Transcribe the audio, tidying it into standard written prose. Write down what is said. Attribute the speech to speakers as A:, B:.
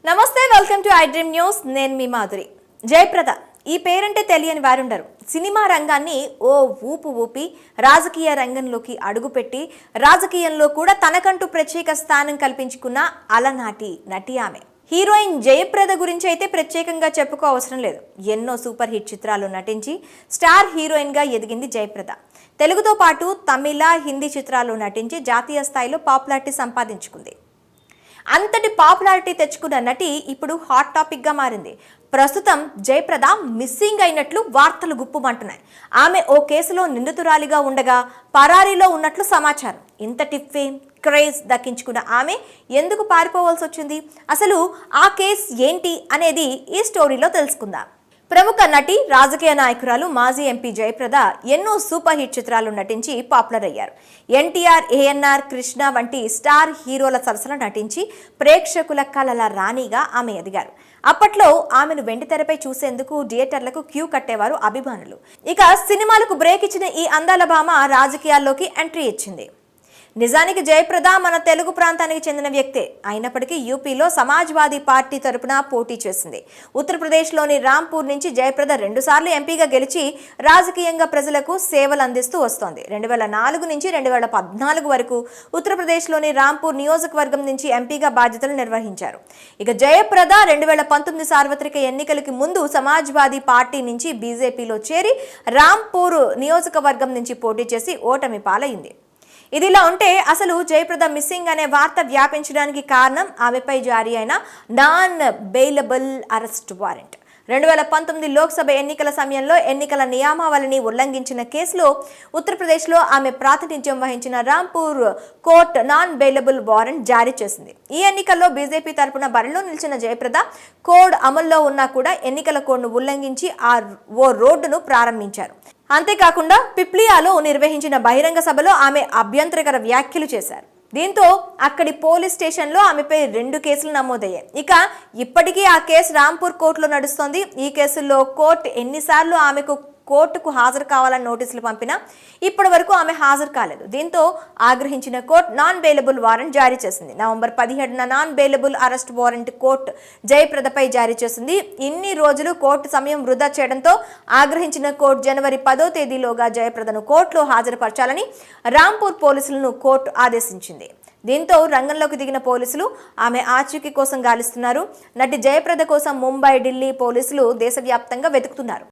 A: నమస్తే, welcome to I dream news. నేను మీ మాధురి. జయప్రద ఈ పేరంటే తెలియని వారుండరు. సినిమా రంగాన్ని ఓ ఊపు ఊపి రాజకీయ రంగంలోకి అడుగుపెట్టి రాజకీయంలో కూడా తనకంటూ ప్రత్యేక స్థానం కల్పించుకున్న అలనాటి నటి ఆమె. హీరోయిన్ జయప్రద గురించి అయితే ప్రత్యేకంగా చెప్పుకో అవసరం లేదు. ఎన్నో సూపర్ హిట్ చిత్రాలు నటించి స్టార్ హీరోయిన్గా ఎదిగింది జయప్రద. తెలుగుతో పాటు తమిళ, హిందీ చిత్రాలు నటించి జాతీయ స్థాయిలో పాపులారిటీ సంపాదించుకుంది. అంతటి పాపులారిటీ తెచ్చుకున్న నటి ఇప్పుడు హాట్ టాపిక్గా మారింది. ప్రస్తుతం జయప్రద మిస్సింగ్ అయినట్లు వార్తలు గుప్పుమంటున్నాయి. ఆమె ఓ కేసులో నిందితురాలిగా ఉండగా పరారీలో ఉన్నట్లు సమాచారం. ఇంతటి ఫేమ్, క్రేజ్ దక్కించుకున్న ఆమె ఎందుకు పారిపోవాల్సి వచ్చింది? అసలు ఆ కేసు ఏంటి అనేది ఈ స్టోరీలో తెలుసుకుందాం. ప్రముఖ నటి, రాజకీయ నాయకురాలు, మాజీ ఎంపీ జయప్రద ఎన్నో సూపర్ హిట్ చిత్రాలు నటించి పాపులర్ అయ్యారు. ఎన్టీఆర్, ఏఎన్ఆర్, కృష్ణ వంటి స్టార్ హీరోల సరసన నటించి ప్రేక్షకుల కలల రాణిగా ఆమె ఎదిగారు. అప్పట్లో ఆమెను వెండితెరపై చూసేందుకు థియేటర్లకు క్యూ కట్టేవారు అభిమానులు. ఇక సినిమాలకు బ్రేక్ ఇచ్చిన ఈ అందాల భామ రాజకీయాల్లోకి ఎంట్రీ ఇచ్చింది. నిజానికి జయప్రద మన తెలుగు ప్రాంతానికి చెందిన వ్యక్తే అయినప్పటికీ యూపీలో సమాజ్వాదీ పార్టీ తరపున పోటీ చేసింది. ఉత్తరప్రదేశ్లోని రాంపూర్ నుంచి జయప్రద 2 సార్లు ఎంపీగా గెలిచి రాజకీయంగా ప్రజలకు సేవలు అందిస్తూ వస్తోంది. 2004 నుంచి 2014 వరకు ఉత్తరప్రదేశ్లోని రాంపూర్ నియోజకవర్గం నుంచి ఎంపీగా బాధ్యతలు నిర్వహించారు. ఇక జయప్రద 2019 సార్వత్రిక ఎన్నికలకి ముందు సమాజ్వాదీ పార్టీ నుంచి బీజేపీలో చేరి రాంపూర్ నియోజకవర్గం నుంచి పోటీ చేసి ఓటమి పాలైంది. ఇదిలా ఉంటే అసలు జయప్రద మిస్సింగ్ అనే వార్త వ్యాపించడానికి కారణం ఆమెపై జారీ అయిన non bailable arrest warrant. 2019 Lok Sabha ఎన్నికల సమయంలో ఎన్నికల నియమావళిని ఉల్లంఘించిన కేసులో ఉత్తరప్రదేశ్లో ఆమె ప్రాతినిధ్యం వహించిన Rampur court non bailable warrant జారీ చేసింది. ఈ ఎన్నికల్లో బీజేపీ తరపున బరిలో నిలిచిన జయప్రద కోడ్ అమల్లో ఉన్నా కూడా ఎన్నికల కోడ్ను ఉల్లంఘించి ఓ రోడ్డును ప్రారంభించారు. అంతేకాకుండా పిప్లియాలో నిర్వహించిన బహిరంగ సభలో ఆమె అభ్యంతరకర వ్యాఖ్యలు చేశారు. దీంతో అక్కడి పోలీస్ స్టేషన్లో ఆమెపై 2 కేసులు నమోదయ్యాయి. ఇక ఇప్పటికీ ఆ కేసు రాంపూర్ కోర్టులో నడుస్తోంది. ఈ కేసుల్లో కోర్టు ఎన్నిసార్లు ఆమెకు కోర్టుకు హాజరు కావాలని నోటీసులు పంపినా ఇప్పటి వరకు ఆమె హాజరు కాలేదు. దీంతో ఆగ్రహించిన కోర్టు నాన్ బెయిలబుల్ వారెంట్ జారీ చేసింది. నవంబర్ 17న non bailable arrest warrant court జయప్రదపై జారీ చేసింది. ఇన్ని రోజులు కోర్టు సమయం వృధా చేయడంతో ఆగ్రహించిన కోర్టు జనవరి 10వ తేదీలోగా జయప్రదను కోర్టులో హాజరుపరచాలని రాంపూర్ పోలీసులను కోర్టు ఆదేశించింది. దీంతో రంగంలోకి దిగిన పోలీసులు ఆమె ఆచూకీ కోసం గాలిస్తున్నారు. నటి జయప్రద కోసం ముంబై, ఢిల్లీ పోలీసులు దేశవ్యాప్తంగా వెతుకుతున్నారు.